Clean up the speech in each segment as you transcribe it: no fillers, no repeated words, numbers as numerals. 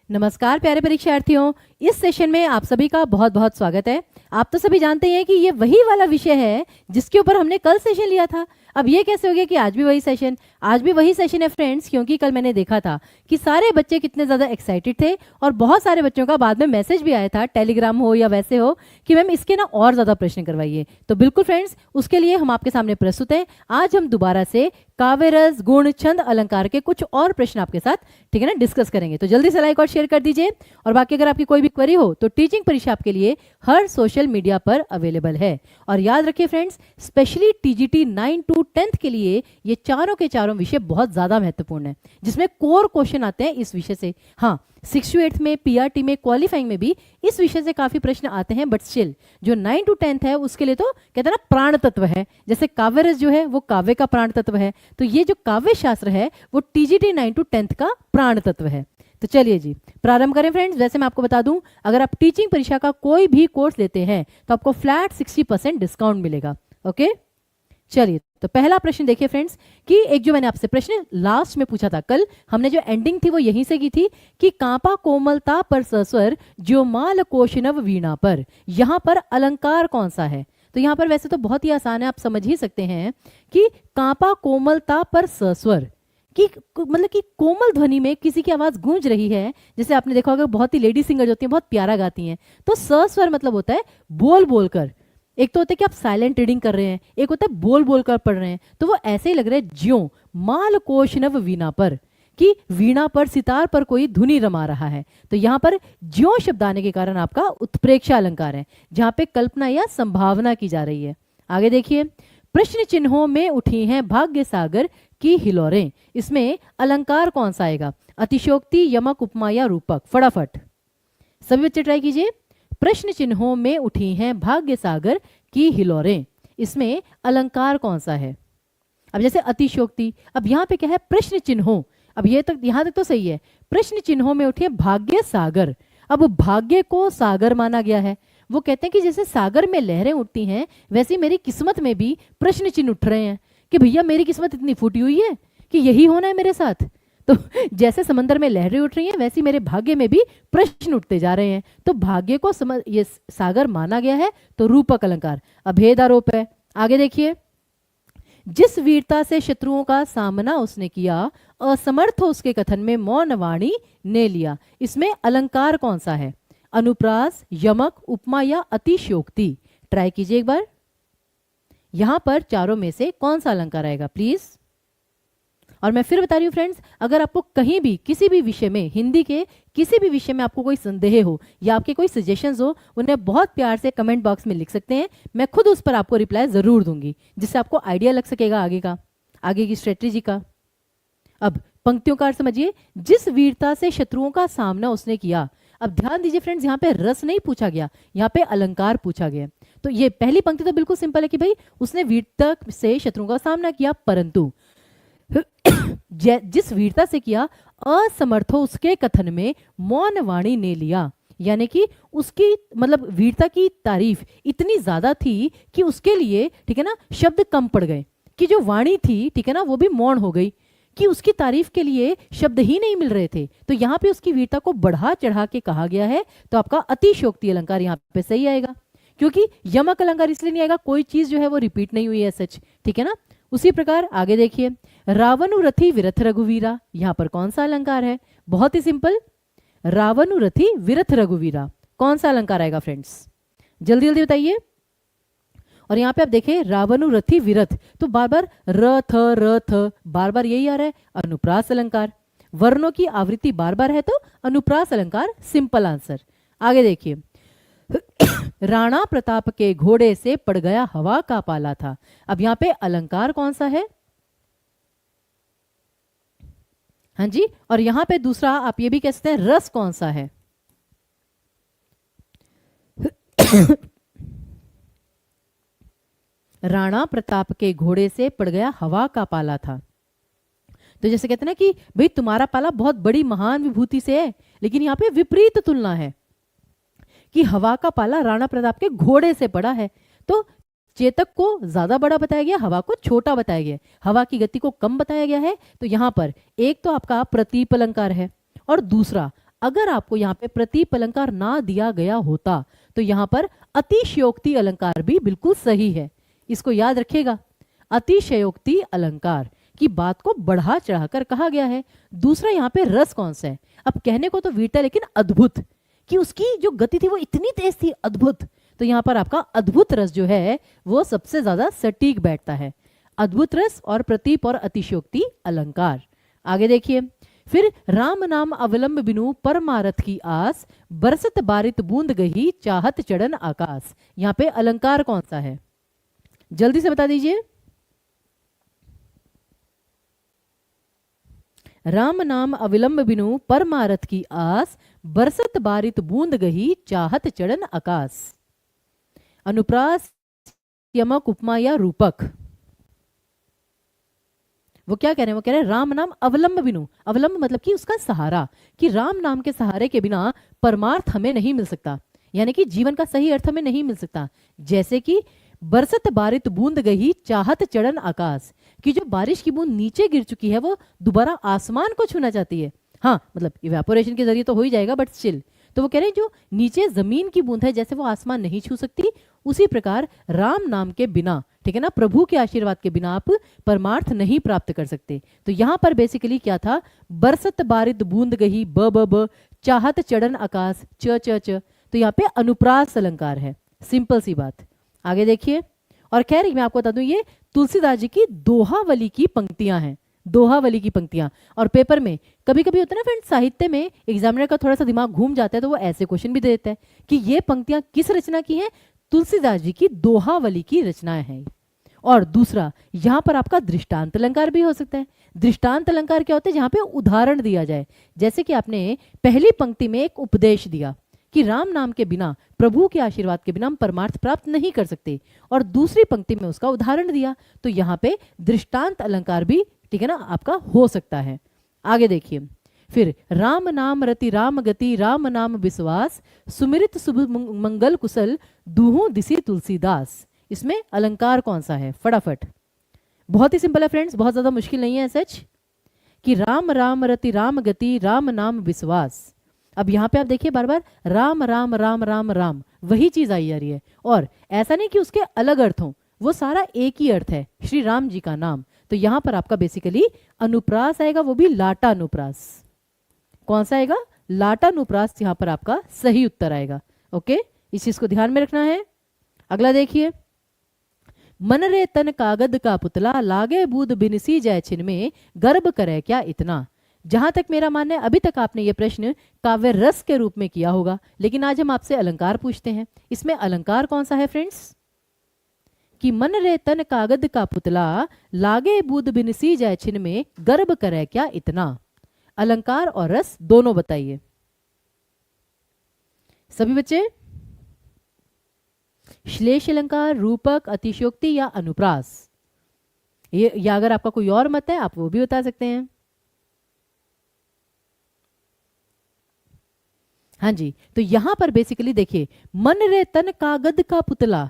नमस्कार प्यारे परीक्षार्थियों। इस सेशन में आप सभी का बहुत बहुत स्वागत है। आप तो सभी जानते हैं कि ये वही वाला विषय है जिसके ऊपर हमने कल सेशन लिया था। अब ये कैसे हो गया कि आज भी वही सेशन? आज भी वही सेशन है फ्रेंड्स, क्योंकि कल मैंने देखा था कि सारे बच्चे कितने ज़्यादा एक्साइटेड थे और बहुत सारे बच्चों का बाद में मैसेज भी आया था, टेलीग्राम हो या वैसे हो, कि मैम इसके ना और ज़्यादा प्रश्न करवाइए। तो बिल्कुल फ्रेंड्स, उसके लिए हम आपके सामने प्रस्तुत हैं। आज हम दोबारा से काव्य रस, गुण, छंद, अलंकार के कुछ और प्रश्न आपके साथ, ठीक है ना, डिस्कस करेंगे। तो जल्दी से लाइक और शेयर कर दीजिए। और बाकी अगर आपकी कोई भी क्वेरी हो तो टीचिंग परीक्षा आपके लिए हर सोशल मीडिया पर अवेलेबल है। और याद रखिए फ्रेंड्स, स्पेशली टीजीटी 9 to 10 के लिए ये चारों के चारों विषय बहुत ज़्यादा महत्वपूर्ण है, जिसमें कोर क्वेश्चन आते हैं इस विषय से। हाँ, 6 to 8 में, पीआरटी में, क्वालिफाइंग में भी इस विषय से काफ़ी प्रश्न आते हैं, बट स्टिल जो 9 to 10 है उसके लिए तो कहते हैं ना प्राण तत्व है। जैसे काव्य रस जो है वो काव्य का प्राण तत्व है, तो ये जो काव्य शास्त्र है वो टीजीटी 9 to 10 का प्राण तत्व है। तो चलिए जी प्रारंभ करें फ्रेंड्स। वैसे मैं आपको बता दूं, अगर आप टीचिंग परीक्षा का कोई भी कोर्स लेते हैं तो आपको फ्लैट 60% डिस्काउंट मिलेगा। ओके, चलिए तो पहला प्रश्न देखिए फ्रेंड्स, कि एक जो मैंने आपसे प्रश्न लास्ट में पूछा था कल, हमने जो एंडिंग थी वो यहीं से की थी कि कांपा कोमलता पर सस्वर जो माल कोशनव वीणा पर, यहां पर अलंकार कौन सा है? तो यहां पर वैसे तो बहुत ही आसान है, आप समझ ही सकते हैं कि कांपा कोमलता पर सस्वर, कि मतलब कि कोमल ध्वनि में किसी की आवाज गूंज रही है। जैसे आपने देखा होगा बहुत ही लेडी सिंगर होती हैं, बहुत प्यारा गाती हैं, तो सस्वर मतलब होता है बोल बोल कर। एक तो होता है कि आप साइलेंट रीडिंग कर रहे हैं, एक होता है बोल बोल कर पढ़ रहे हैं, तो वो ऐसे ही लग रहा है ज्यों माल कोशनव वीणा पर, कि वीणा पर, सितार पर कोई धुनी रमा रहा है। तो यहाँ पर ज्यों शब्द आने के कारण आपका उत्प्रेक्षा अलंकार है, जहां पे कल्पना या संभावना की जा रही है। आगे देखिए, प्रश्न चिन्हों में उठी हैं भाग्य सागर की हिलोरें, इसमें अलंकार कौन सा आएगा? अतिशयोक्ति, यमक, उपमा या रूपक? फटाफट सभी बच्चे ट्राई कीजिए। प्रश्न चिन्हों में उठी हैं भाग्य सागर की हिलोरें, इसमें अलंकार कौन सा है? अब जैसे अतिशयोक्ति, अब यहाँ पे क्या है? प्रश्न चिन्हों, अब ये तक यहां तक तो सही है। प्रश्न चिन्हों में उठे भाग्य सागर, अब भाग्य को सागर माना गया है। वो कहते हैं कि जैसे सागर में लहरें उठती हैं, वैसे मेरी किस्मत में भी प्रश्न चिन्ह उठ रहे हैं कि भैया मेरी किस्मत इतनी फूटी हुई है कि यही होना है मेरे साथ। तो जैसे समंदर में लहरें उठ रही हैं, वैसे मेरे भाग्य में भी प्रश्न उठते जा रहे हैं। तो भाग्य को ये सागर माना गया है, तो रूपक अलंकार अभेद आरोप है। आगे देखिए, जिस वीरता से शत्रुओं का सामना उसने किया, असमर्थ उसके कथन में मौन वाणी ने लिया, इसमें अलंकार कौन सा है? अनुप्रास, यमक, उपमा या अतिशयोक्ति? ट्राई कीजिए एक बार। यहां पर चारों में से कौन सा अलंकार आएगा प्लीज? और मैं फिर बता रही हूँ फ्रेंड्स, अगर आपको कहीं भी किसी भी विषय में, हिंदी के किसी भी विषय में आपको कोई संदेह हो या आपके कोई सजेशंस हो, उन्हें बहुत प्यार से कमेंट बॉक्स में लिख सकते हैं। मैं खुद उस पर आपको रिप्लाई जरूर दूंगी, जिससे आपको आइडिया लग सकेगा आगे की स्ट्रेटेजी का। अब पंक्तियों का अर्थ समझिए, जिस वीरता से शत्रुओं का सामना उसने किया। अब ध्यान दीजिए फ्रेंड्स, यहाँ पे रस नहीं पूछा गया, यहाँ पे अलंकार पूछा गया। तो ये पहली पंक्ति तो बिल्कुल सिंपल है कि भाई उसने वीरता से शत्रुओं का सामना किया, परंतु जिस वीरता से किया, असमर्थो उसके कथन में मौन वाणी ने लिया, यानी कि उसकी मतलब वीरता की तारीफ इतनी ज्यादा थी कि उसके लिए, ठीक है ना, शब्द कम पड़ गए, कि जो वाणी थी, ठीक है ना, वो भी मौन हो गई, कि उसकी तारीफ के लिए शब्द ही नहीं मिल रहे थे। तो यहाँ पे उसकी वीरता को बढ़ा चढ़ा के कहा गया है, तो आपका अतिशयोक्ति अलंकार यहाँ पे सही आएगा। क्योंकि यमक अलंकार इसलिए नहीं आएगा, कोई चीज जो है वो रिपीट नहीं हुई है सच, ठीक है ना। उसी प्रकार आगे देखिए, रावणु रथी विरथ रघुवीरा, यहां पर कौन सा अलंकार है? बहुत ही सिंपल, रावणु रथी विरथ रघुवीरा, कौन सा अलंकार आएगा फ्रेंड्स? जल्दी जल्दी बताइए। और यहाँ पे आप देखें रावणु रथी विरथ, तो बार बार रथ बार बार यही आ रहा है, अनुप्रास अलंकार। वर्णों की आवृत्ति बार बार है, तो अनुप्रास अलंकार सिंपल आंसर। आगे देखिए, राणा प्रताप के घोड़े से पड़ गया हवा का पाला था, अब यहां पे अलंकार कौन सा है? हाँ जी, और यहां पे दूसरा आप ये भी कह सकते हैं, रस कौन सा है? राणा प्रताप के घोड़े से पड़ गया हवा का पाला था। तो जैसे कहते हैं ना कि भाई तुम्हारा पाला बहुत बड़ी महान विभूति से है, लेकिन यहाँ पे विपरीत तुलना है कि हवा का पाला राणा प्रताप के घोड़े से पड़ा है। तो चेतक को ज्यादा बड़ा बताया गया, हवा को छोटा बताया गया, हवा की गति को कम बताया गया है। तो यहां पर एक तो आपका प्रतीप अलंकार है, और दूसरा अगर आपको यहाँ पे प्रतीप अलंकार ना दिया गया होता तो यहाँ पर अतिशयोक्ति अलंकार भी बिल्कुल सही है, इसको याद रखिएगा। अतिशयोक्ति अलंकार की बात को बढ़ा चढ़ाकर कहा गया है। दूसरा यहाँ पे रस कौन सा है, अब कहने को तो वीरता लेकिन अद्भुत, कि उसकी जो गति थी वो इतनी तेज थी, अद्भुत। तो यहाँ पर आपका अद्भुत रस जो है वो सबसे ज्यादा सटीक बैठता है, अद्भुत रस और प्रतीप और अतिशयोक्ति अलंकार। आगे देखिए, फिर राम नाम अवलंब बिनु परमारथ की आस, बरसत बारित बूंद गही चाहत चढ़न आकाश। यहाँ पे अलंकार कौन सा है, जल्दी से बता दीजिए। राम नाम अविलंब बिनु परमारथ की आस, बरसत बारित बूंद गही चाहत चढ़न आकाश। अनुप्रास, यमक, उपमा या रूपक। वो क्या कह रहे हैं, वो कह रहे हैं राम नाम अवलंब बिनु, अवलंब मतलब कि उसका सहारा, कि राम नाम के सहारे के बिना परमार्थ हमें नहीं मिल सकता, यानी कि जीवन का सही अर्थ हमें नहीं मिल सकता। जैसे कि बरसत बारित बूंद गही चाहत चढ़न आकाश, कि जो बारिश की बूंद नीचे गिर चुकी है वो दोबारा आसमान को छूना चाहती है। हाँ मतलब इवेपोरेशन के जरिए तो हो ही जाएगा, बट स्टिल तो वो कह रहे हैं जो नीचे जमीन की बूंद है जैसे वो आसमान नहीं छू सकती, उसी प्रकार राम नाम के बिना, ठीक है ना, प्रभु के आशीर्वाद के बिना आप परमार्थ नहीं प्राप्त कर सकते। तो यहाँ पर बेसिकली क्या था, बरसत बारित बूंद गही ब ब ब, चाहत चढ़न आकाश च च च। तो यहाँ पे अनुप्रास अलंकार है, सिंपल सी बात। आगे देखिए, और कह रही मैं आपको बता दूं ये तुलसीदास जी की दोहावली की पंक्तियां हैं, दोहावली की पंक्तियां। और पेपर में कभी कभी होता है ना फ्रेंड्स, साहित्य में एग्जामिनर का थोड़ा सा दिमाग घूम जाता है तो वो ऐसे क्वेश्चन भी दे देता है कि ये पंक्तियां किस रचना की हैं, तुलसीदास जी की दोहावली की रचनाएं हैं। और दूसरा यहाँ पर आपका दृष्टांत अलंकार भी हो सकता है। दृष्टांत अलंकार क्या होता है, जहां पे उदाहरण दिया जाए, जैसे कि आपने पहली पंक्ति में एक उपदेश दिया कि राम नाम के बिना, प्रभु के आशीर्वाद के बिना हम परमार्थ प्राप्त नहीं कर सकते, और दूसरी पंक्ति में उसका उदाहरण दिया, तो यहाँ पे दृष्टांत अलंकार भी, ठीक है ना, आपका हो सकता है। आगे देखिए, फिर राम नाम रति राम गति राम नाम विश्वास, सुमिरित शुभ मंगल कुशल दूहों दिसी तुलसीदास। इसमें अलंकार कौन सा है, फटाफट। बहुत ही सिंपल है फ्रेंड्स, बहुत ज्यादा मुश्किल नहीं है सच, कि राम राम रति राम गति राम नाम विश्वास। अब यहाँ पे आप देखिए बार बार राम राम राम राम राम, वही चीज आई जा रही है, और ऐसा नहीं कि उसके अलग अर्थ हों, वो सारा एक ही अर्थ है, श्री राम जी का नाम। तो यहाँ पर आपका बेसिकली अनुप्रास आएगा, वो भी लाटा अनुप्रास। कौन सा आएगा, लाटा अनुप्रास, यहाँ पर आपका सही उत्तर आएगा। ओके, इस चीज को ध्यान में रखना है। अगला देखिए, मन रे तन कागद का पुतला, लागे बूद बिनसी जय छिन में, गर्भ करे क्या इतना। जहां तक मेरा मानना है अभी तक आपने ये प्रश्न काव्य रस के रूप में किया होगा, लेकिन आज हम आपसे अलंकार पूछते हैं। इसमें अलंकार कौन सा है फ्रेंड्स, कि मन रे तन कागद का पुतला, लागे बूद बिनसी जय छिन में, गर्भ करे क्या इतना। अलंकार और रस दोनों बताइए सभी बच्चे। श्लेष अलंकार, रूपक, अतिशयोक्ति या अनुप्रास, ये या अगर आपका कोई और मत है आप वो भी बता सकते हैं। हाँ जी, तो यहां पर बेसिकली देखिए, मन रे तन कागद का पुतला,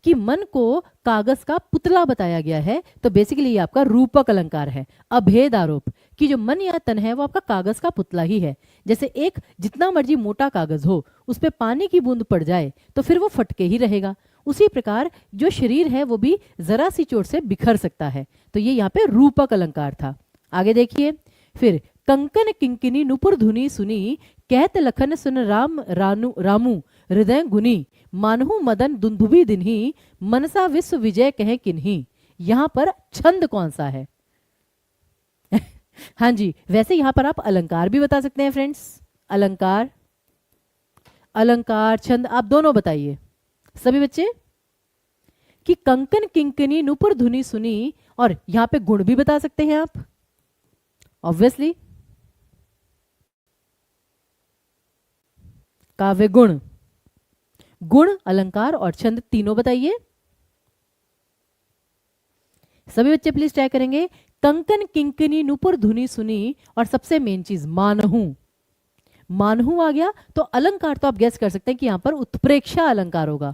कि मन को कागज का पुतला बताया गया है, तो बेसिकली ये आपका रूपक अलंकार है। अभेद आरोप, कि जो मन या तन है वो आपका कागज का पुतला ही है। जैसे एक जितना मर्जी मोटा कागज हो, उस पर पानी की बूंद पड़ जाए तो फिर वो फटके ही रहेगा, उसी प्रकार जो शरीर है वो भी जरा सी चोट से बिखर सकता है। तो ये यहाँ पे रूपक अलंकार था। आगे देखिए, फिर कंकन किंकिनी नुपुर धुनी सुनी, कहत लखन सुन राम रानू रामू हृदय गुनी, मानहु मदन दुंदुभी दिन्ही, मनसा विश्व विजय कहे किन्ही। यहां पर छंद कौन सा है हाँ जी, वैसे यहां पर आप अलंकार भी बता सकते हैं फ्रेंड्स, अलंकार, अलंकार छंद आप दोनों बताइए सभी बच्चे, कि कंकन किंकनी नुपुर धुनी सुनी, और यहां पे गुण भी बता सकते हैं आप ऑब्वियसली, काव्य गुण, गुण, अलंकार और छंद तीनों बताइए सभी बच्चे। प्लीज ट्राई करेंगे, कंकन किंकनी नुपुर धुनी सुनी, और सबसे मेन चीज मानहू, मानहू आ गया तो अलंकार तो आप गेस कर सकते हैं कि यहां पर उत्प्रेक्षा अलंकार होगा,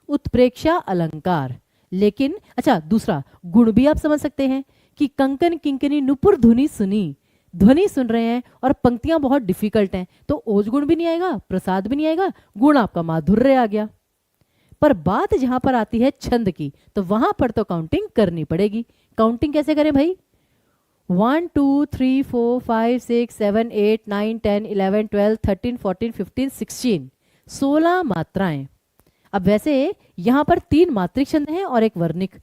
उत्प्रेक्षा अलंकार। लेकिन अच्छा दूसरा गुण भी आप समझ सकते हैं कि कंकन किंकनी नुपुर धुनी सुनी, ध्वनि सुन रहे हैं और पंक्तियां बहुत डिफिकल्ट हैं, तो ओज गुण भी नहीं आएगा, प्रसाद भी नहीं आएगा, गुण आपका माधुर्य आ गया। पर बात जहां पर आती है छंद की, तो वहां पर तो काउंटिंग करनी पड़ेगी। काउंटिंग कैसे करें भाई? 1 2 3 4 5 6 7 8 9 10 11 12 13 14 15 16, 16 मात्राएं। अब वैसे यहां पर 3 मात्रिक छंद हैं और एक वर्णिक।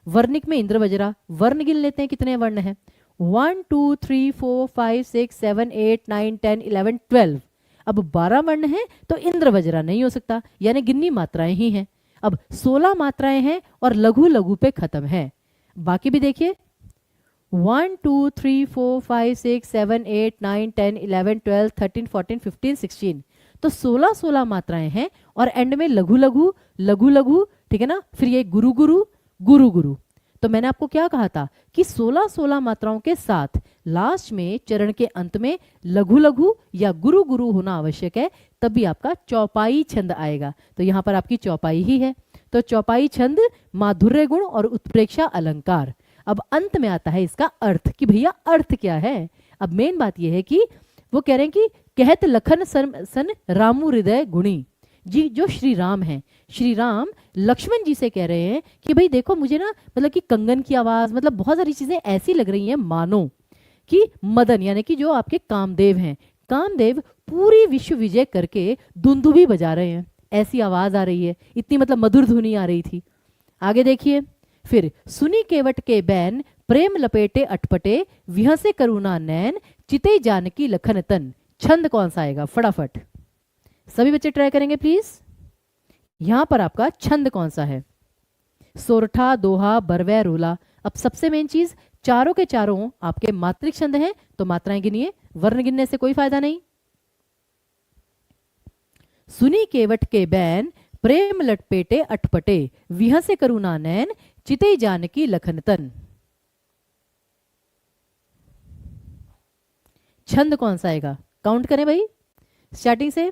वर्णिक में इंद्र वज्रा, वर्ण गिन लेते हैं कितने वर्ण हैं। 1 2 3 4 5 6 7 8 9 10 11 12। अब 12 वर्ण हैं तो इंद्र वज्रा नहीं हो सकता, यानी गिन्नी मात्राएं ही हैं। अब 16 मात्राएं हैं और लघु लघु पे खत्म है। बाकी भी देखिए 1 2 3 4 5 6 7 8 9 10 11 12 13 14 15 16, तो 16 16 मात्राएं हैं और एंड में लघु लघु लघु लघु, ठीक है ना। फिर ये गुरु गुरु गुरु गुरु। तो मैंने आपको क्या कहा था कि 16 16 मात्राओं के साथ लास्ट में चरण के अंत में लघु लघु या गुरु गुरु होना आवश्यक है, तभी आपका चौपाई छंद आएगा। तो यहां पर आपकी चौपाई ही है। तो चौपाई छंद माधुर्य गुण और उत्प्रेक्षा अलंकार। अब अंत में आता है इसका अर्थ कि भैया अर्थ क्या है। अब मेन बात यह है कि वो कह रहे हैं कि कहत लखन सन रामू हृदय गुणी जी, जो श्री राम हैं, श्री राम लक्ष्मण जी से कह रहे हैं कि भाई देखो मुझे ना मतलब कि कंगन की आवाज, मतलब बहुत सारी चीजें ऐसी लग रही हैं मानो कि मदन यानी कि जो आपके कामदेव हैं, कामदेव पूरी विश्व विजय करके दुंदुभी बजा रहे हैं, ऐसी आवाज आ रही है, इतनी मतलब मधुर धुनी आ रही थी। आगे देखिए फिर सुनी केवट के बैन प्रेम लपेटे अटपटे विहसे करुणा नैन चिते जानकी लखन तन। छंद कौन सा आएगा फटाफट, सभी बच्चे ट्राई करेंगे प्लीज। यहां पर आपका छंद कौन सा है? सोरठा, दोहा, बरवै, रोला। अब सबसे मेन चीज, चारों के चारों आपके मात्रिक छंद हैं, तो मात्राएं गिनिए, वर्ण गिनने से कोई फायदा नहीं। सुनी केवट के बैन प्रेम लटपेटे अटपटे विहसे करुणा नैन चिते जानकी लखन तन। छंद कौन सा आएगा? काउंट करें भाई स्टार्टिंग से।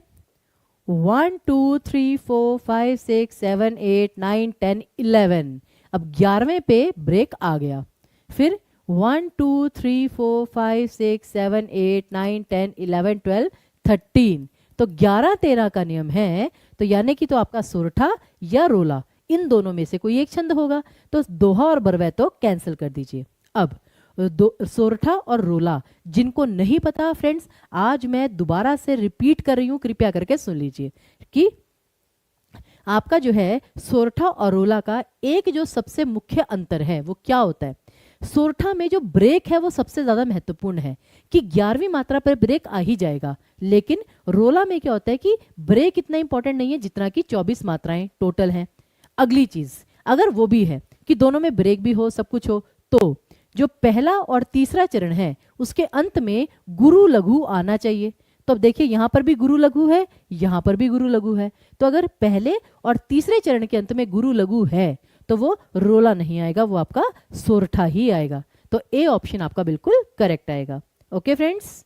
1 2 3 4 5 6 7 8 9 10 11। अब 11वें पे ब्रेक आ गया। फिर 1 2 3 4 5 6 7 8 9 10 11 12 13। तो 11 13 का नियम है, तो यानी कि तो आपका सोरठा या रोला, इन दोनों में से कोई एक छंद होगा। तो दोहा और बरवै तो कैंसिल कर दीजिए। अब सोरठा और रोला जिनको नहीं पता फ्रेंड्स, आज मैं दोबारा से रिपीट कर रही हूं, कृपया करके सुन लीजिए कि आपका जो है सोरठा और रोला का एक जो सबसे मुख्य अंतर है वो क्या होता है। सोरठा में जो ब्रेक है वो सबसे ज्यादा महत्वपूर्ण है कि 11वीं मात्रा पर ब्रेक आ ही जाएगा, लेकिन रोला में क्या होता है कि ब्रेक इतना इंपॉर्टेंट नहीं है जितना कि 24 मात्राएं टोटल हैं। अगली चीज अगर वो भी है कि दोनों में ब्रेक भी हो, सब कुछ हो, तो जो पहला और तीसरा चरण है उसके अंत में गुरु लघु आना चाहिए। तो अब देखिए यहां पर भी गुरु लघु है, यहां पर भी गुरु लघु है। तो अगर पहले और तीसरे चरण के अंत में गुरु लघु है तो वो रोला नहीं आएगा, वो आपका सोरठा ही आएगा। तो ए ऑप्शन आपका बिल्कुल करेक्ट आएगा। ओके फ्रेंड्स,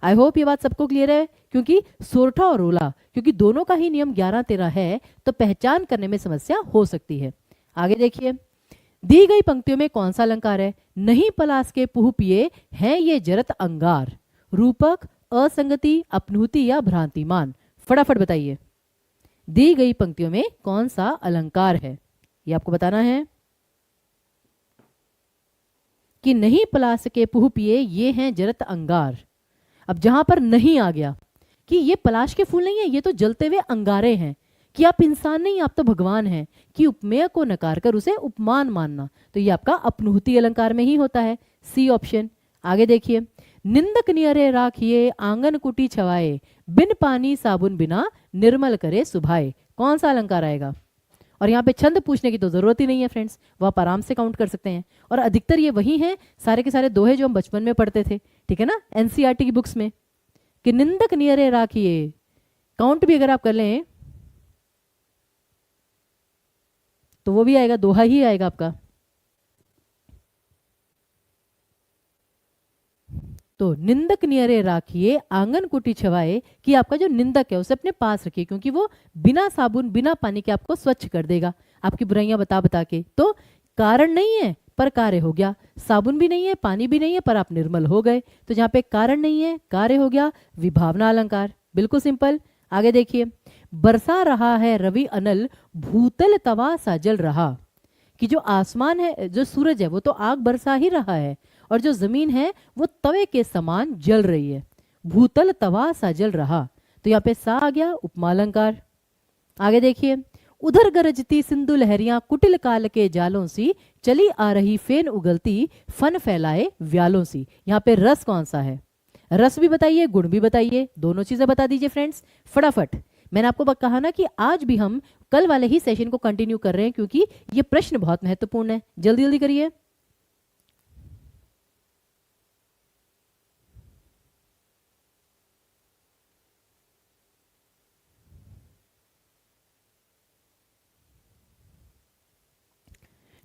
आई होप ये बात सबको क्लियर है, क्योंकि सोरठा और रोला क्योंकि दोनों का ही नियम 11 13 है, तो पहचान करने में समस्या हो सकती है। आगे देखिए, दी गई पंक्तियों में कौन सा अलंकार है? नहीं पलास के पुह पिए हैं ये जरत अंगार। रूपक, असंगति, अपनहुति या भ्रांतिमान। फटाफट बताइए, दी गई पंक्तियों में कौन सा अलंकार है? ये आपको बताना है कि नहीं पलास के पुह पिए ये हैं जरत अंगार। अब जहां पर नहीं आ गया कि ये पलाश के फूल नहीं है, ये तो जलते हुए अंगारे हैं, कि आप इंसान नहीं आप तो भगवान हैं, कि उपमेय को नकार कर उसे उपमान मानना, तो ये आपका अपनुहति अलंकार में ही होता है, सी ऑप्शन। आगे देखिए, निंदक नियरे राखिए आंगन कुटी छवाए बिन पानी साबुन बिना निर्मल करे सुभाए। कौन सा अलंकार आएगा? और यहाँ पे छंद पूछने की तो जरूरत ही नहीं है फ्रेंड्स, वो आप आराम से काउंट कर सकते हैं। और अधिकतर ये वही हैं, सारे के सारे दोहे जो हम बचपन में पढ़ते थे, ठीक है ना, एनसीईआरटी की बुक्स में, कि निंदक नियरे राखिए। काउंट भी अगर आप कर लें तो वो भी आएगा, दोहा ही आएगा आपका। तो निंदक नियरे राखिए आंगन कुटी छवाए, कि आपका जो निंदक है उसे अपने पास रखिए, क्योंकि वो बिना साबुन बिना पानी के आपको स्वच्छ कर देगा, आपकी बुराइयां बता बता के। तो कारण नहीं है, पर कार्य हो गया। साबुन भी नहीं है, पानी भी नहीं है, पर आप निर्मल हो गए। तो जहाँ पे कारण नहीं है, कार्य हो गया, विभावना अलंकार। बिल्कुल सिंपल। आगे देखिए, बरसा रहा है रवि अनल, भूतल तवा सा जल रहा। कि जो आसमान है, जो सूरज है, वो तो आग बरसा ही रहा है, और जो जमीन है वो तवे के समान जल रही है। भूतल तवा सा जल रहा, तो यहाँ पे सा आ गया, उपमालंकार। आगे देखिए, उधर गरजती सिंधु लहरियां कुटिल काल के जालों सी, चली आ रही फेन उगलती, फन फैलाए व्यालों सी। यहाँ पे रस कौन सा है? रस भी बताइए, गुण भी बताइए, दोनों चीजें बता दीजिए फ्रेंड्स फटाफट। मैंने आपको कहा ना कि आज भी हम कल वाले ही सेशन को कंटिन्यू कर रहे हैं, क्योंकि ये प्रश्न बहुत महत्वपूर्ण है। जल्दी जल्दी करिए।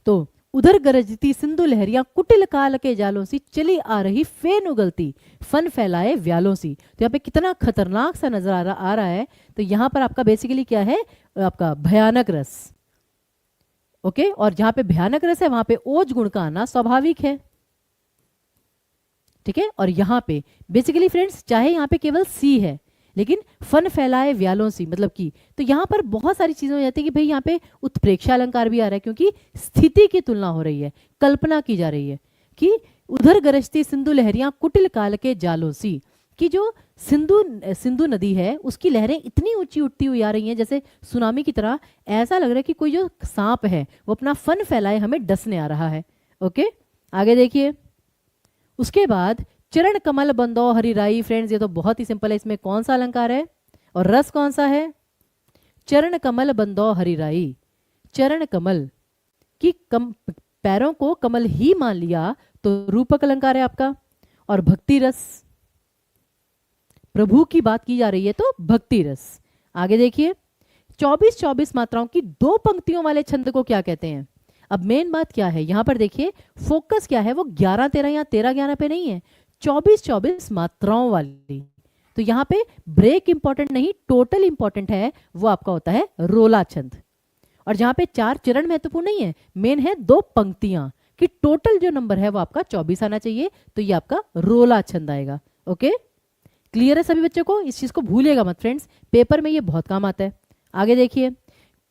तो उधर गरजती सिंधु लहरियां कुटिल काल के जालों सी, चली आ रही फेन उगलती, फन फैलाए व्यालों सी। तो यहाँ पे कितना खतरनाक सा नजर आ रहा है। तो यहाँ पर आपका बेसिकली क्या है? आपका भयानक रस। ओके, और जहां पे भयानक रस है वहां पे ओज गुण का आना स्वाभाविक है। ठीक है, और यहाँ पे बेसिकली फ्रेंड्स, चाहे यहाँ पे केवल सी है, लेकिन फन फैलाए व्यालों सी मतलब की, तो यहाँ पर बहुत सारी चीजें हो जाती है कि भाई यहाँ पे उत्प्रेक्षा अलंकार भी आ रहा है, क्योंकि स्थिति की तुलना हो रही है, कल्पना की जा रही है कि उधर गरजती सिंधु लहरियां कुटिल काल के जालों सी। कि जो सिंधु नदी है उसकी लहरें इतनी ऊंची उठती हुई आ रही हैं जैसे सुनामी की तरह। ऐसा लग रहा है कि कोई जो सांप है वो अपना फन फैलाए हमें डसने आ रहा है। ओके, आगे देखिए। उसके बाद चरण कमल बंदो हरिराई। फ्रेंड्स ये तो बहुत ही सिंपल है, इसमें कौन सा अलंकार है और रस कौन सा है? चरण कमल बंदो हरिराई। चरण कमल की पैरों को कमल ही मान लिया तो रूपक अलंकार है आपका। और भक्ति रस, प्रभु की बात की जा रही है तो भक्ति रस। आगे देखिए, 24-24 मात्राओं की दो पंक्तियों वाले छंद को क्या कहते हैं? अब मेन बात क्या है यहां पर देखिए, फोकस क्या है, वो 11-13 या 13-11 पे नहीं है, 24-24 मात्राओं वाली। तो यहाँ पे ब्रेक इंपॉर्टेंट नहीं, टोटल इंपॉर्टेंट है, वो आपका होता है रोला छंद। और जहां पे 4 चरण महत्वपूर्ण नहीं है, मेन है 2 पंक्तियां, कि टोटल जो नंबर है वो आपका 24 आना चाहिए, तो ये आपका रोला छंद आएगा। ओके, क्लियर है सभी बच्चों को? इस चीज को भूलिएगा मत फ्रेंड्स, पेपर में ये बहुत काम आता है। आगे देखिए,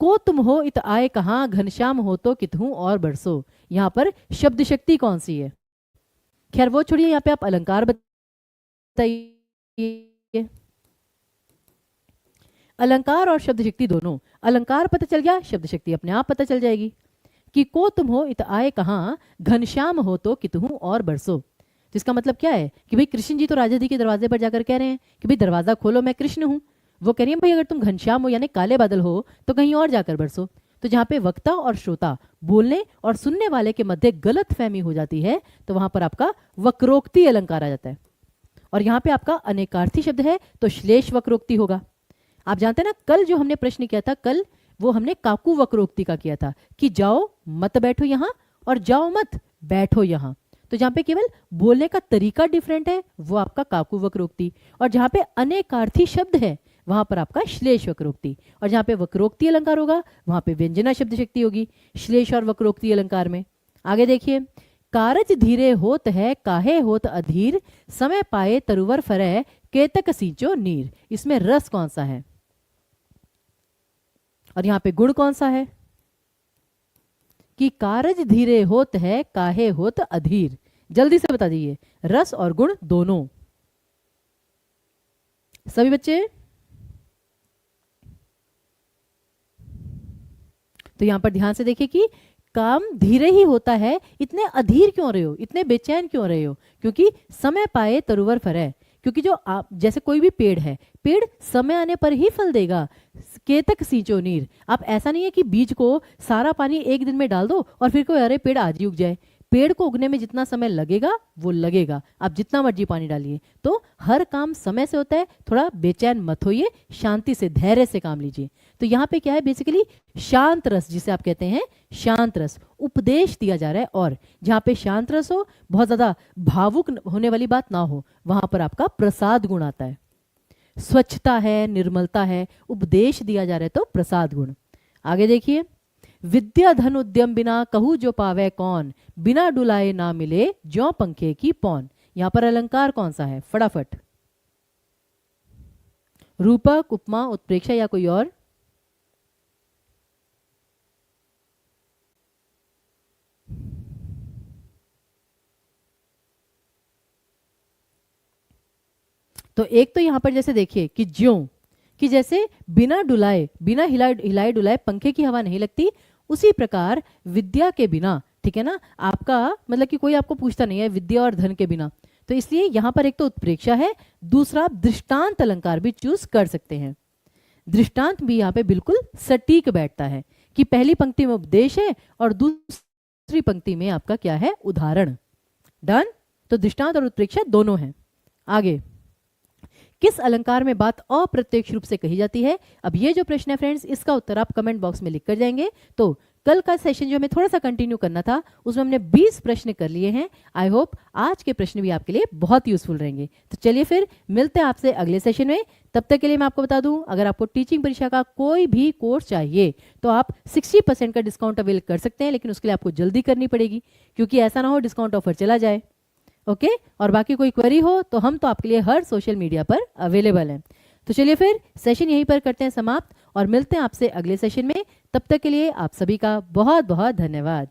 को तुम हो इत आए कहां, घनश्याम हो तो कितहूं और बरसो। यहां पर शब्द शक्ति कौन सी है? खैर वो छोड़िए, यहाँ पे आप अलंकार बताइए। अलंकार और शब्द शक्ति दोनों, अलंकार पता चल गया, शब्द शक्ति अपने आप पता चल जाएगी। कि को तुम हो इत आए कहां, घनश्याम हो तो कितहूं और बरसो। तो इसका मतलब क्या है कि भाई कृष्ण जी तो राजा जी के दरवाजे पर जाकर कह रहे हैं कि भाई दरवाजा खोलो, मैं कृष्ण हूं। वो कह रही है भाई अगर तुम घनश्याम हो यानी काले बादल हो तो कहीं और जाकर बरसो। तो जहां पे वक्ता और श्रोता, बोलने और सुनने वाले के मध्य गलत फहमी हो जाती है, तो वहां पर आपका वक्रोक्ति अलंकार आ जाता है। और यहाँ पे आपका अनेकार्थी शब्द है तो श्लेष वक्रोक्ति होगा। आप जानते हैं ना, कल जो हमने प्रश्न किया था, कल वो हमने काकू वक्रोक्ति का किया था कि जाओ मत बैठो यहां और जाओ मत बैठो यहां। तो जहां पे केवल बोलने का तरीका डिफरेंट है वो आपका काकू वक्रोक्ति, और जहां पे अनेकार्थी शब्द है वहां पर आपका श्लेष वक्रोक्ति। और जहां पे वक्रोक्ति अलंकार होगा वहां पे व्यंजना शब्द शक्ति होगी श्लेष और वक्रोक्ति अलंकार में। आगे देखिए, कारज धीरे होत है काहे होत अधीर, समय पाए तरुवर फरे केतक सींचो नीर। इसमें रस कौन सा है और यहां पे गुण कौन सा है? कि कारज धीरे होत है काहे होत अधीर। जल्दी से बता दीजिए, रस और गुण दोनों। सभी बच्चे, तो यहां पर ध्यान से देखिए कि काम धीरे ही होता है, इतने अधीर क्यों रहे हो, इतने बेचैन क्यों रहे हो? क्योंकि समय पाए तरुवर फरे। क्योंकि जो आप जैसे कोई भी पेड़ है, पेड़ समय आने पर ही फल देगा। केतक सींचो नीर, आप ऐसा नहीं है कि बीज को सारा पानी एक दिन में डाल दो और फिर कोई अरे पेड़ आज ही उग जाए। पेड़ को उगने में जितना समय लगेगा वो लगेगा, आप जितना मर्जी पानी डालिए। तो हर काम समय से होता है, थोड़ा बेचैन मत होइए, शांति से धैर्य से काम लीजिए। तो यहाँ पे क्या है, बेसिकली शांत रस, जिसे आप कहते हैं शांत रस, उपदेश दिया जा रहा है। और जहाँ पे शांत रस हो, बहुत ज्यादा भावुक होने वाली बात ना हो, वहां पर आपका प्रसाद गुण आता है। स्वच्छता है, निर्मलता है, उपदेश दिया जा रहा है तो प्रसाद गुण। आगे देखिए, विद्या धन उद्यम बिना कहू जो पावे कौन, बिना डुलाए ना मिले ज्यों पंखे की पौन। यहां पर अलंकार कौन सा है, फटाफट। रूपक, उपमा, उत्प्रेक्षा या कोई और? तो एक तो यहां पर जैसे देखिए कि ज्यों, कि जैसे बिना डुलाए, बिना हिलाए डुलाए पंखे की हवा नहीं लगती, उसी प्रकार विद्या के बिना, ठीक है ना, आपका मतलब कि कोई आपको पूछता नहीं है विद्या और धन के बिना। तो इसलिए यहां पर एक तो उत्प्रेक्षा है, दूसरा आप दृष्टांत अलंकार भी चूज कर सकते हैं। दृष्टांत भी यहाँ पे बिल्कुल सटीक बैठता है कि पहली पंक्ति में उपदेश है और दूसरी पंक्ति में आपका क्या है, उदाहरण। डन। तो दृष्टांत और उत्प्रेक्षा दोनों हैं। आगे, किस अलंकार में बात अप्रत्यक्ष रूप से कही जाती है? अब ये जो प्रश्न है फ्रेंड्स, इसका उत्तर आप कमेंट बॉक्स में लिख कर जाएंगे। तो कल का सेशन जो हमें थोड़ा सा कंटिन्यू करना था, उसमें हमने 20 प्रश्न कर लिए हैं। आई होप आज के प्रश्न भी आपके लिए बहुत यूजफुल रहेंगे। तो चलिए फिर मिलते हैं आपसे अगले सेशन में। तब तक के लिए मैं आपको बता दूं, अगर आपको टीचिंग परीक्षा का कोई भी कोर्स चाहिए तो आप 60% का डिस्काउंट अवेल कर सकते हैं, लेकिन उसके लिए आपको जल्दी करनी पड़ेगी, क्योंकि ऐसा ना हो डिस्काउंट ऑफर चला जाए। ओके और बाकी कोई क्वेरी हो तो हम तो आपके लिए हर सोशल मीडिया पर अवेलेबल हैं। तो चलिए फिर सेशन यहीं पर करते हैं समाप्त और मिलते हैं आपसे अगले सेशन में। तब तक के लिए आप सभी का बहुत बहुत धन्यवाद।